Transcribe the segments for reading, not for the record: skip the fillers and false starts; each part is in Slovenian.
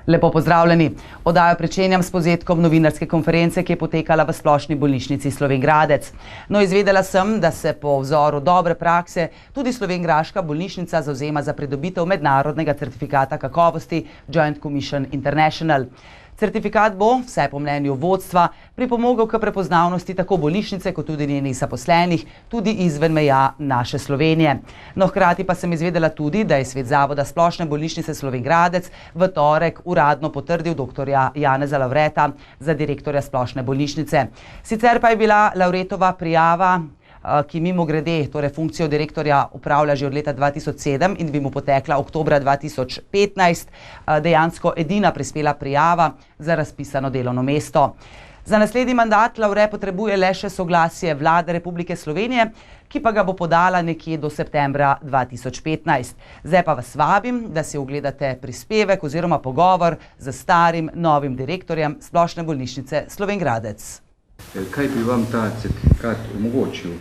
Lepo pozdravljeni. Oddajo pričenjam s povzetkom novinarske konference, ki je potekala v Splošni bolnišnici Slovenj Gradec. No, izvedela sem, da se po vzoru dobre prakse tudi slovenjgraška bolnišnica zavzema za pridobitev mednarodnega certifikata kakovosti Joint Commission International. Certifikat bo, vsaj po mnenju vodstva, pripomogel k prepoznavnosti tako bolnišnice kot tudi njenih zaposlenih, tudi izven meja naše Slovenije. No, hkrati pa sem izvedela tudi, da je svet Zavoda Splošne bolnišnice Slovenj Gradec v torek uradno potrdil doktorja Janeza Lavreta za direktorja Splošne bolnišnice. Sicer pa je bila Lavretova prijava, ki mimogrede, torej funkcijo direktorja upravlja že od leta 2007 in bi mu potekla oktobra 2015, dejansko edina prispela prijava za razpisano delovno mesto. Za naslednji mandat Lavre potrebuje le še soglasje Vlade Republike Slovenije, ki pa ga bo podala nekje do septembra 2015. Zdaj pa vas vabim, da si ogledate prispevek oziroma pogovor z starim novim direktorjem Splošne bolnišnice Slovenj Gradec. Kaj bi vam ta certifikat omogočil?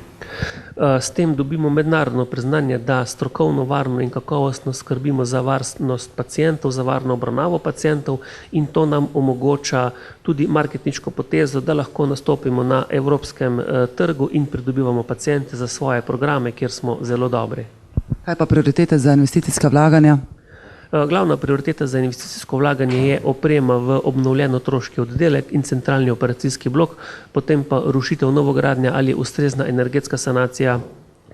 S tem dobimo mednarodno priznanje, da strokovno, varno in kakovostno skrbimo za varnost pacientov, za varno obravnavo pacientov, in to nam omogoča tudi marketinško potezo, da lahko nastopimo na evropskem trgu in pridobivamo paciente za svoje programe, kjer smo zelo dobri. Kaj pa prioritete za investicijska vlaganja? Glavna prioriteta za investicijsko vlaganje je oprema v obnovljen otroški oddelek in centralni operacijski blok, potem pa rušitev novogradnja ali ustrezna energetska sanacija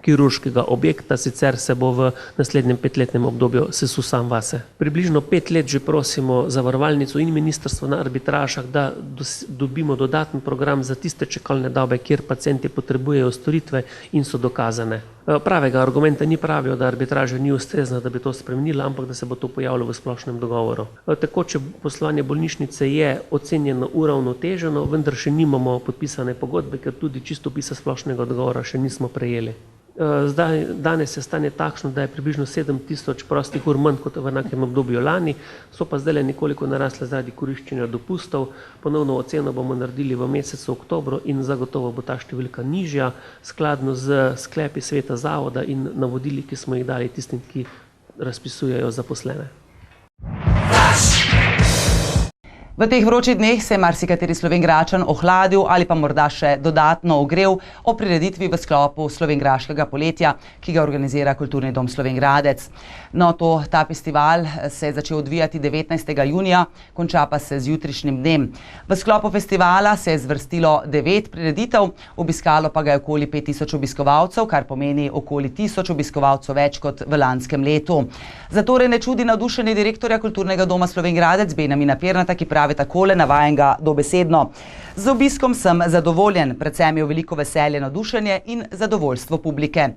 kirurškega objekta, sicer se bo v naslednjem 5-letnem obdobju sesul sam vase. Približno 5 let že prosimo zavarovalnico in ministrstvo na arbitražah, da dobimo dodaten program za tiste čakalne dobe, kjer pacienti potrebujejo storitve in so dokazane. Pravega argumenta ni pravijo, da arbitraža ni ustrezna, da bi to spremenila, ampak da se bo to pojavilo v splošnem dogovoru. Tekoče poslovanje bolnišnice je ocenjeno uravnoteženo, vendar še nimamo podpisane pogodbe, ker tudi čisto opisa splošnega dogovora še nismo prejeli. Danes je stanje takšno, da je približno 7000 prostih ur manj kot v enakem obdobju lani, so pa zdaj nekoliko narasle zaradi koriščenja dopustov. Ponovno oceno bomo naredili v mesecu oktobru in zagotovo bo ta številka nižja, skladno z sklepi sveta zavoda in navodili, ki smo jih dali tistim, ki razpisujejo zaposlene. V teh vročih dneh se je marsikateri Slovenjgračan ohladil ali pa morda še dodatno ogrel o prireditvi v sklopu slovenjgraškega poletja, ki ga organizira Kulturni dom Slovenj Gradec. No, ta festival se je začel odvijati 19. junija, konča pa se z jutrišnjim dnem. V sklopu festivala se je zvrstilo 9 prireditev, obiskalo pa ga je okoli 5000 obiskovalcev, kar pomeni okoli 1000 obiskovalcev več kot v lanskem letu. Zatorej ne čudi navdušenje direktorja Kulturnega doma Slovenj Gradec Benjamina Pirnata, ki pravi takole, navajam ga dobesedno: "Z obiskom sem zadovoljen, predvsem je veliko veselje, navdušenje in zadovoljstvo publike."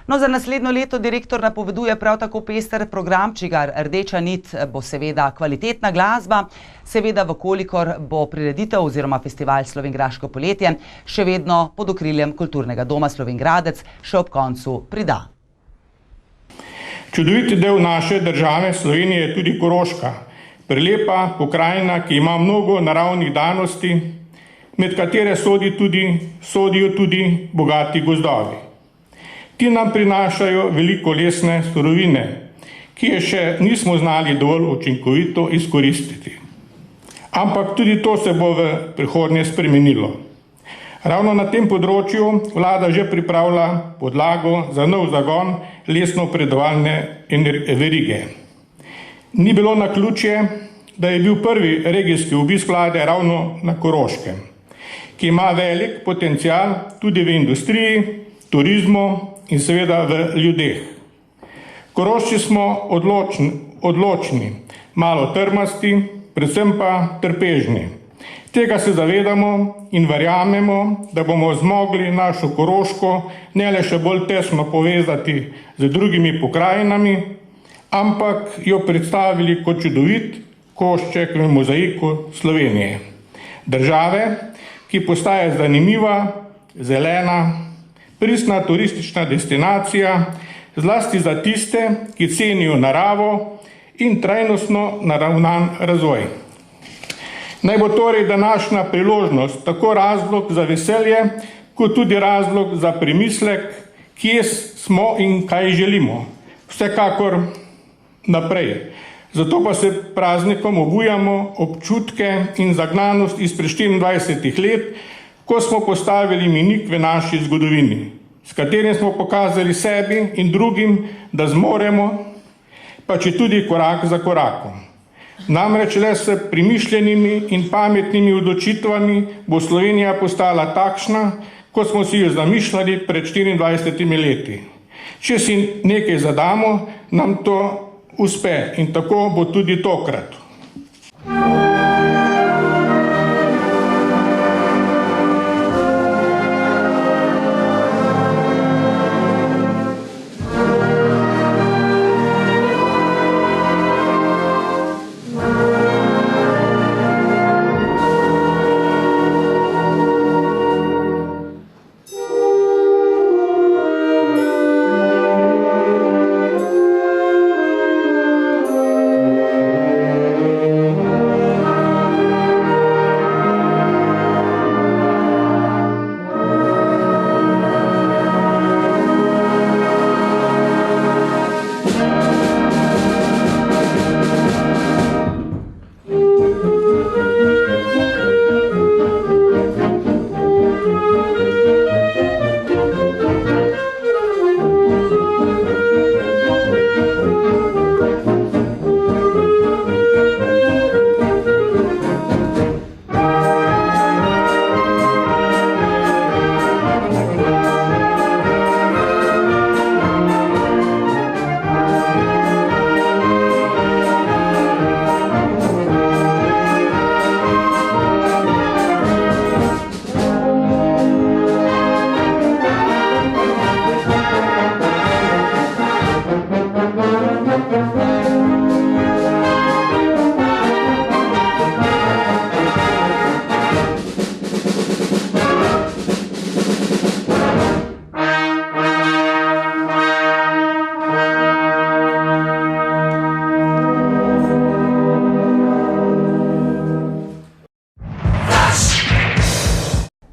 No, za naslednjo leto direktor napoveduje prav tako pester program, čigar rdeča nit bo seveda kvalitetna glasba, seveda vkolikor bo prireditev oziroma festival Slovenjgraško poletje še vedno pod okriljem Kulturnega doma Slovenj Gradec še ob koncu prida. Čudoviti del naše države Slovenije je tudi Koroška, prelepa pokrajina, ki ima mnogo naravnih danosti, med katere sodijo tudi bogati gozdovi. Ti nam prinašajo veliko lesne surovine, ki je še nismo znali dovolj učinkovito izkoristiti. Ampak tudi to se bo v prihodnje spremenilo. Ravno na tem področju vlada že pripravlja podlago za nov zagon lesno-predelovalne verige. Ni bilo naključje, da je bil prvi regijski obisk vlade ravno na Koroškem, ki ima velik potencial tudi v industriji, turizmu in seveda v ljudeh. Korošči smo odločni, malo trmasti, predvsem pa trpežni. Tega se zavedamo in verjamemo, da bomo zmogli našo Koroško ne le še bolj tesno povezati z drugimi pokrajinami, ampak jo predstavili kot čudovit košček v mozaiku Slovenije. Države, ki postaja zanimiva, zelena, pristna turistična destinacija, zlasti za tiste, ki cenijo naravo in trajnostno naravnan razvoj. Naj bo torej današnja priložnost tako razlog za veselje, kot tudi razlog za premislek, kje smo in kaj želimo. Vsekakor naprej. Zato pa se praznikom obujamo občutke in zagnanost izpred 24 let, ko smo postavili mejnik v naši zgodovini, s katerim smo pokazali sebi in drugim, da zmoremo, pa če tudi korak za korakom. Namreč le s premišljenimi in pametnimi odločitvami bo Slovenija postala takšna, kot smo si jo zamišljali pred 24 leti. Če si nekaj zadamo, nam to uspe in tako bo tudi tokrat.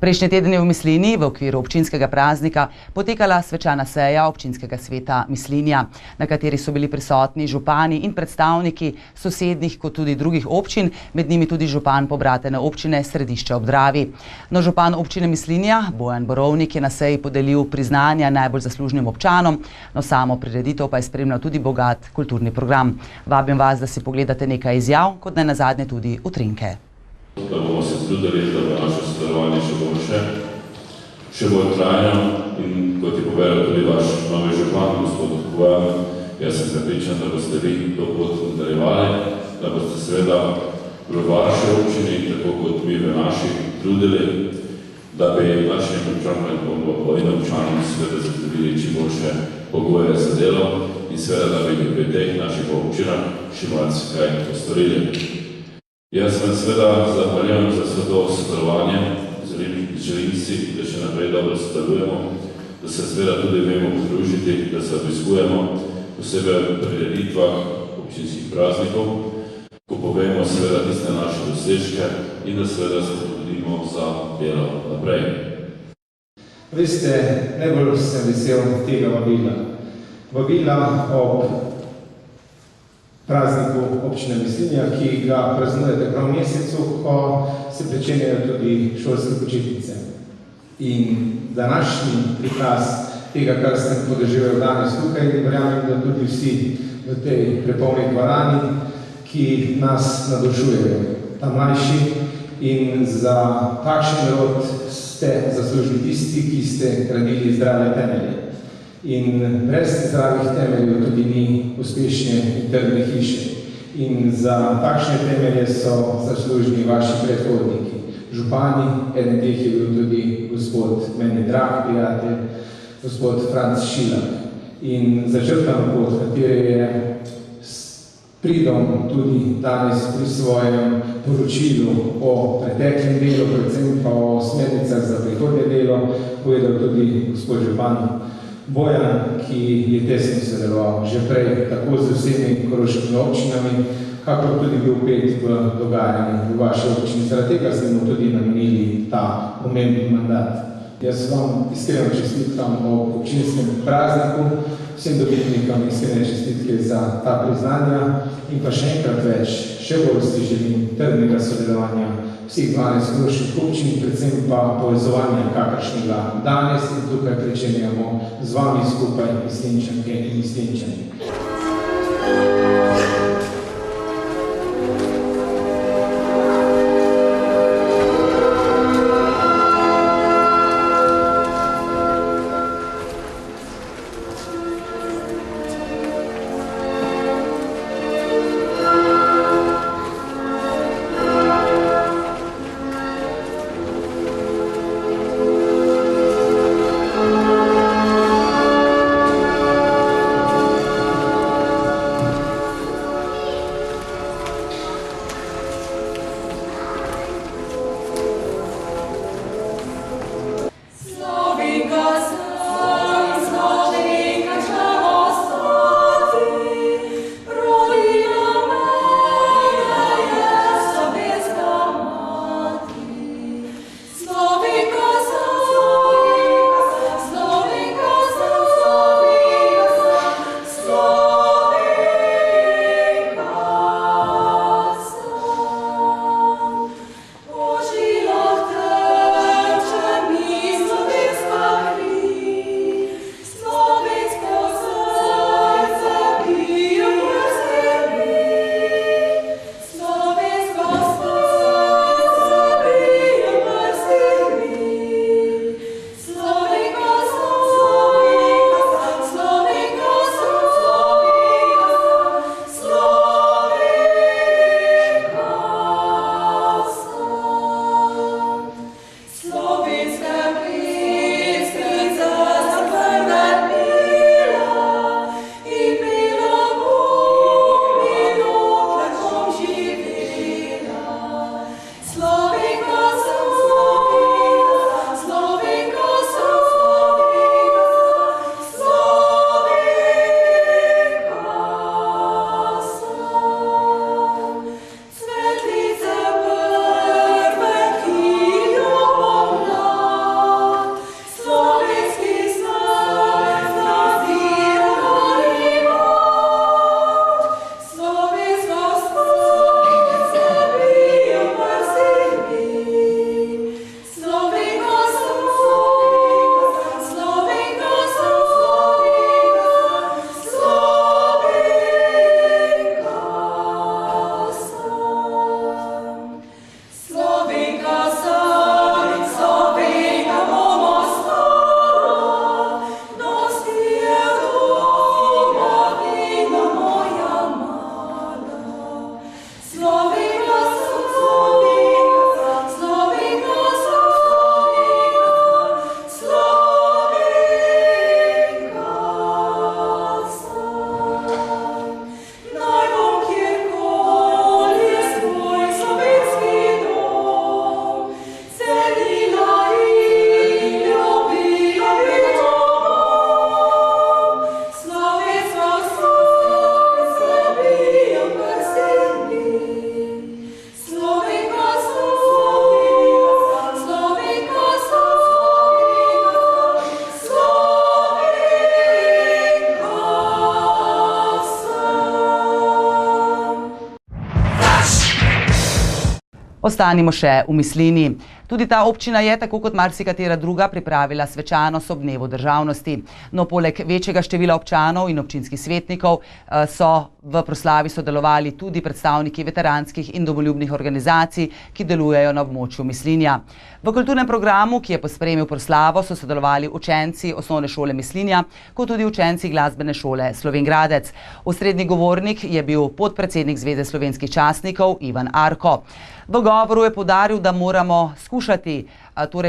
Prejšnji teden je v Mislinji v okviru občinskega praznika potekala svečana seja občinskega sveta Mislinja, na kateri so bili prisotni župani in predstavniki sosednjih kot tudi drugih občin, med njimi tudi župan pobratene občine Središče ob Dravi. No, župan občine Mislinja, Bojan Borovnik, je na seji podelil priznanja najbolj zaslužnim občanom, no samo prireditev pa je spremljal tudi bogat kulturni program. Vabim vas, da si pogledate nekaj izjav, kot ne nazadnje tudi utrinke. Da bomo se trudili, da bo naše sodelovanje še boljše, še bolj trajno in kot je povedal tudi vaš novi župan, gospod Bojan, jaz sem prepričan, da boste vi to pot nadaljevali, da boste seveda v vaši občini, tako kot mi v naši, trudili, da bi našim občanom in občanom seveda zagotovili čim boljše pogoje za delo in seveda, da bi pri teh naših občinah še marsikaj postorili. Jaz vam seveda zahvaljujem za vse to sodelovanje, želim si, da še naprej dobro sodelujemo, da se seveda tudi vemo podružiti, da se obiskujemo, posebej v prireditvah občinskih praznikov, ko povemo seveda tiste naše dosežke in da seveda se potrudimo za delo naprej. Veste, najbolj sem vesel tega vabila. Vabila ob prazniku občine Mislinja, ki ga praznujete prav v mesecu, ko se pričenjajo tudi šolske počitnice. In današnji prikaz tega, kar sem podoživel danes tukaj, verjamem, da tudi vsi v tej prepolni dvorani, ki nas navdušujejo, ta mlajši, in za takšen rod ste zaslužili tisti, ki ste gradili zdrave temelje. In brez zdravih temeljev tudi ni uspešne in trdne hiše. In za takšne temelje so zaslužni vaši predhodniki. Župani, eden teh je bil tudi gospod meni drag prijatelj, gospod Franc Šilak. In začrtano pot, katere je pridom tudi danes pri svojem poročilu o preteklem delu, predvsem pa o smernicah za prihodnje delo, povedal tudi gospod župan Bojan, ki je tesno sodeloval že prej tako z vsemi koroškimi občinami, kakor tudi bil vpet v dogajanje v vaši občini. Zaradi tega ste mu tudi namenili ta pomembni mandat. Jaz vam iskreno čestitam ob občinskem prazniku, vsem dobitnikom iskrene čestitke za ta priznanja in pa še enkrat več, še bolj si želim trdnega sodelovanja vseh 12 koroških občin, predvsem pa povezovanja kakršnega danes in tukaj pričenjamo z vami skupaj Mislinčanke in Mislinčani. Ostanimo še v Mislini. Tudi ta občina je, tako kot marsikatera druga, pripravila svečanost ob dnevu državnosti. No, poleg večjega števila občanov in občinskih svetnikov so v proslavi sodelovali tudi predstavniki veteranskih in domoljubnih organizacij, ki delujejo na območju Mislinja. V kulturnem programu, ki je pospremil proslavo, so sodelovali učenci osnovne šole Mislinja, kot tudi učenci glasbene šole Slovenj Gradec. Osrednji govornik je bil podpredsednik Zveze slovenskih častnikov Ivan Arko. V govoru je poudaril, da moramo skušati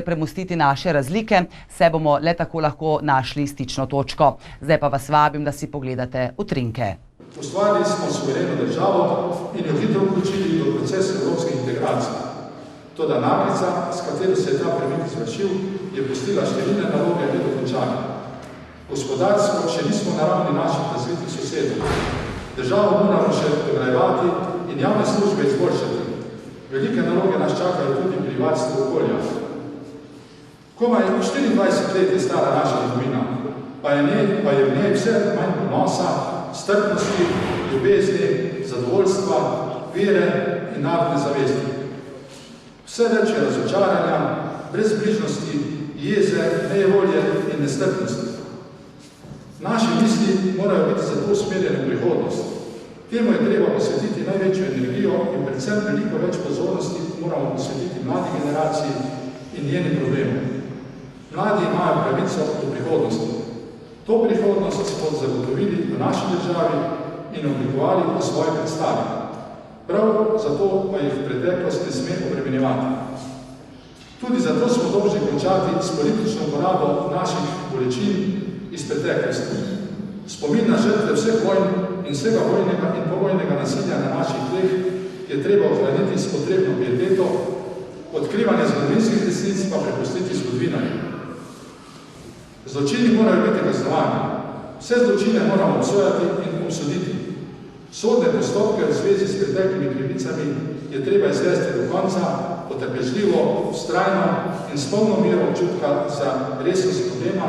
premostiti naše razlike, saj bomo le tako lahko našli stično točko. Zdaj pa vas vabim, da si pogledate utrinke. Ustvarili smo suvereno državo in jo hitro vključili v proces evropske integracije. Toda naglica, s katero se je ta premik izvršil, je pustila številne naloge nedokončane. Gospodarsko še nismo na ravni naših razvitih sosedov. Državo moramo še dograjevati in javne službe izboljšati. Velike naloge nas čakajo tudi pri varstvu okolja. Komaj 24 let je stara naša domovina, pa je v njej vse manj ponosa, strpnosti, ljubezni, zadovoljstva, vere in narodne zavesti. Vse več je razočaranja, brezbrižnosti, jeze, nejevolje in nestrpnosti. Naše misli morajo biti zato usmerjene v prihodnost. Temu je treba posvetiti največjo energijo in predvsem veliko več pozornosti moramo posvetiti mladi generaciji in njenim problemom. Mladi imajo pravico do prihodnosti. To prihodnost smo zagotovili v naši državi in oblikovali v svoji predstavi. Prav zato pa jih v preteklosti ne sme obremenjevati. Tudi zato smo dolžni končati s politično uporabo naših bolečin iz preteklosti. Spomin na žrtve vseh vojn in vsega vojnega in povojnega nasilja na naših tleh je treba ohraniti s potrebno pieteto, odkrivanje zgodovinskih resnic pa prepustiti zgodovinarju. Zločini morajo biti kaznovani. Vse zločine moramo obsojati in obsoditi. Sodne postopke v zvezi s preteklimi krivicami je treba izvesti do konca, potrpežljivo, vztrajno in s polno mero občutka za resnost problema,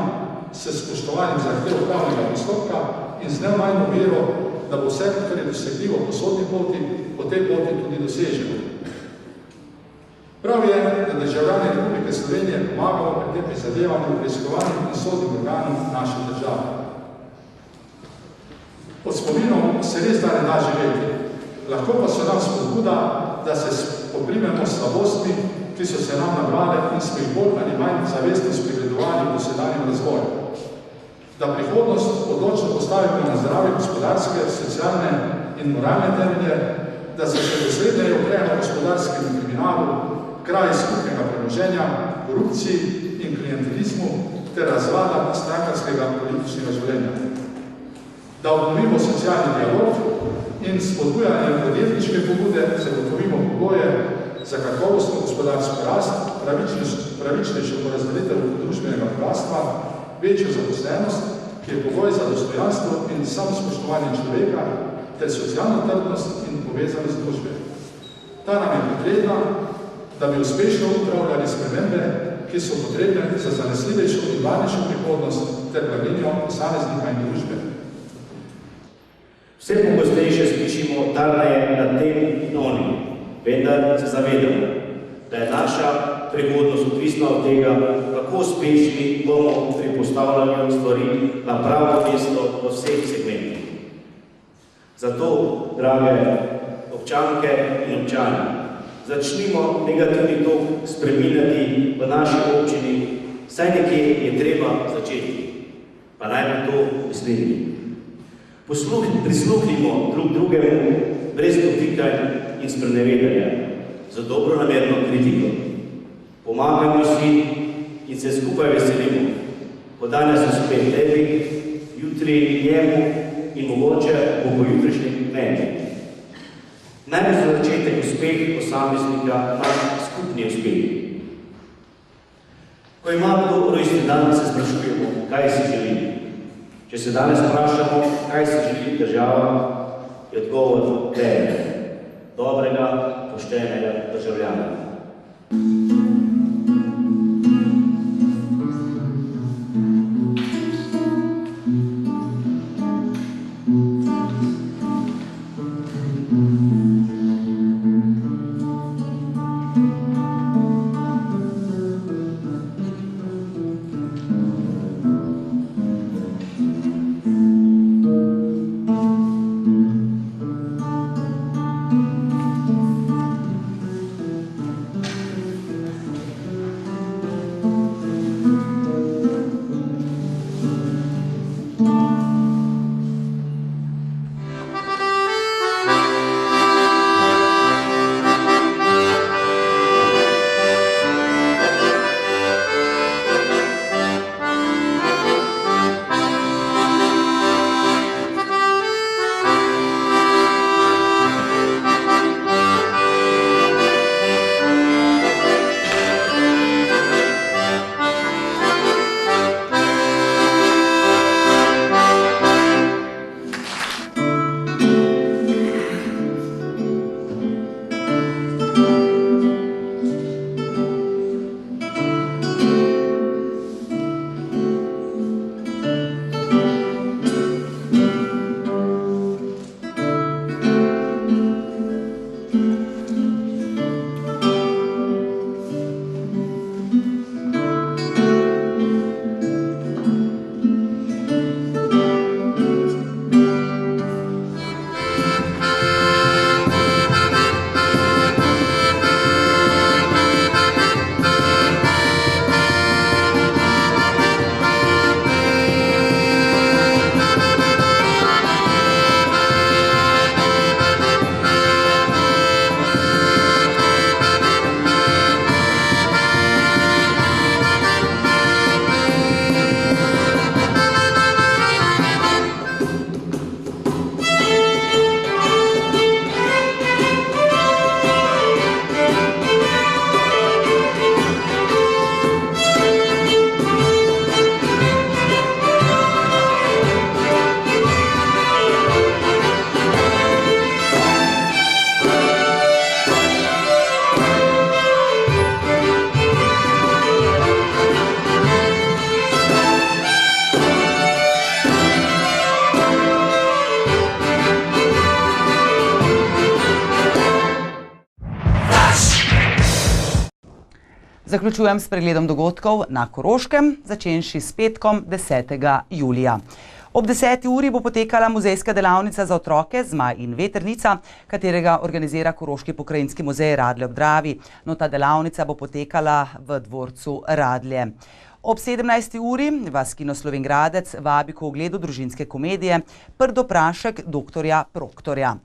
s spoštovanjem zahtev pravnega postopka in z neomajno mero, da bo vse, kar je dosegljivo po sodni poti, po tej poti tudi doseženo. Prav je, da državljani Republike Slovenije pomagamo pri tem prizadevanju preiskovanim in sodnim organom naše države. Pod spominom se res da ne da živeti, lahko pa so nam spodbuda, da se poprimemo s slabostmi, ki so se nam nabrale in smo jih bolj ali manj zavestno spregledovali v dosedanjem razvoju. Da prihodnost odločno postavimo na zdrave gospodarske, socialne in moralne temelje, da se še dosledneje upremo gospodarskemu kriminalu, kraji skupnega premoženja, korupciji in klientelizmu ter razvada strankarskega političnega življenja. Da obnovimo socialni dialog in spodbujanje podjetniške pobude zagotovimo pogoje za kakovostno gospodarsko rast, pravičnejšo porazdelitev družbenega bogatstva, večjo zaposlenost, ki je pogoj za dostojanstvo in samospoštovanje človeka ter socialno trdnost in povezanost družbe. Ta nam je potrebna, da bi uspešno upravljali spremembe, ki so potrebne za zanesljivejšo in varnejšo prihodnost ter blaginjo posameznika in družbe. Vse pogostejše slišimo tarneje nad tem in onim, vendar se zavedamo, da je naša prihodnost odvisna od tega, kako uspešni bomo pri postavljanju stvari na pravo mesto v vseh segmentih. Zato, drage občanke in občani, začnimo negativni tok spreminjati v naši občini, saj nekje je treba začeti, pa naj bi to mislili. Prisluhnimo drug drugemu brez dotikanj in sprenevedanja, za dobronamerno kritiko. Pomagajmo si in se skupaj veselimo, ko danes uspe tebi, jutri njemu in mogoče bo po jutrišnjem meni. Naj bo za začetek uspeh posameznika naš skupni uspeh. Ko ima kdo rojstni dan, se sprašujemo, kaj si želi. Če se danes vprašamo, kaj si želi država, je odgovor tebe, dobrega, poštenega državljana. Zaključujem s pregledom dogodkov na Koroškem, začenši s petkom 10. julija. Ob 10. uri bo potekala muzejska delavnica za otroke Zmaj in vetrnica, katerega organizira Koroški pokrajinski muzej Radlje ob Dravi. No, ta delavnica bo potekala v dvorcu Radlje. Ob 17. uri vas Kino Slovenj Gradec vabi k ogledu družinske komedije Prdoprašek doktorja Proktorja.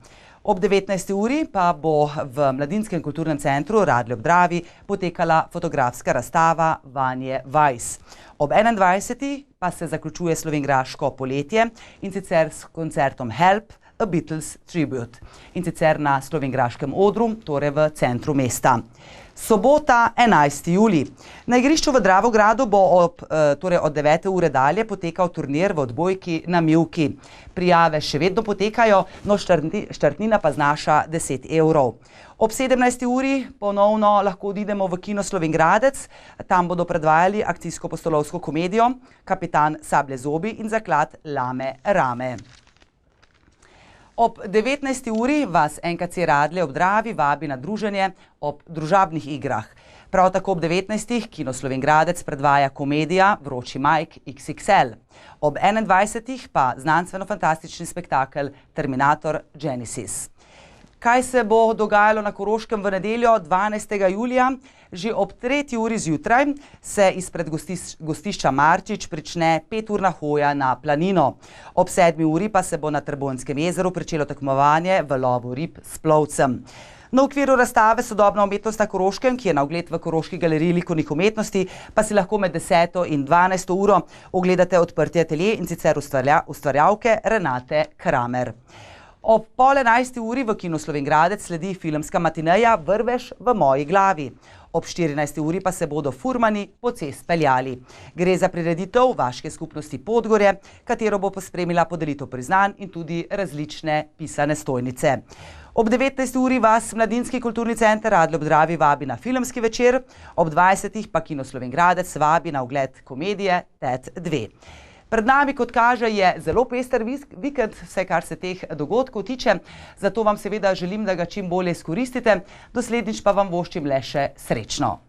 Ob 19. uri pa bo v Mladinskem kulturnem centru Radlje ob Dravi potekala fotografska razstava Vanje Vajs. Ob 21. pa se zaključuje slovenjgraško poletje in sicer s koncertom Help, a Beatles Tribute. In sicer na slovenjgraškem odru, torej v centru mesta. Sobota, 11. julij. Na igrišču v Dravogradu bo od 9. ure dalje potekal turnir v odbojki na mivki. Prijave še vedno potekajo, no štartnina pa znaša 10 evrov. Ob 17. uri ponovno lahko odidemo v Kino Slovenj Gradec. Tam bodo predvajali akcijsko postolovsko komedijo Kapitan Sablje zobi in zaklad Lame rame. Ob 19. uri vas NKC Radlje ob Dravi vabi na druženje ob družabnih igrah. Prav tako ob 19. Kino Slovenj Gradec predvaja komedija Vroči Mike XXL. Ob 21. pa znanstveno-fantastični spektakel Terminator Genesis. Kaj se bo dogajalo na Koroškem v nedeljo 12. julija? Že ob 3. uri zjutraj se izpred gostišča Marčič prične 5-urna hoja na planino. Ob 7. uri pa se bo na Trbojnskem jezeru pričelo tekmovanje v lovu rib s plovcem. Na okviru razstave Sodobna umetnost na Koroškem, ki je na ogled v Koroški galeriji likovnih umetnosti, pa si lahko med 10. in 12. uro ogledate odprti atelje in sicer ustvarjalke Renate Kramer. Ob 10:30 uri v Kino Slovenj Gradec sledi filmska matineja Vrvež v moji glavi. Ob 14. uri pa se bodo furmani po cest peljali. Gre za prireditev Vaške skupnosti Podgorje, katero bo pospremila podelitev priznanj in tudi različne pisane stojnice. Ob 19. uri vas Mladinski kulturni center Radlje ob Dravi vabi na filmski večer, ob 20. pa Kino Slovenj Gradec vabi na ogled komedije Ted 2. Pred nami, kot kaže, je zelo pester vikend, vse kar se teh dogodkov tiče, zato vam seveda želim, da ga čim bolje izkoristite, doslednjič pa vam voščim le še srečno.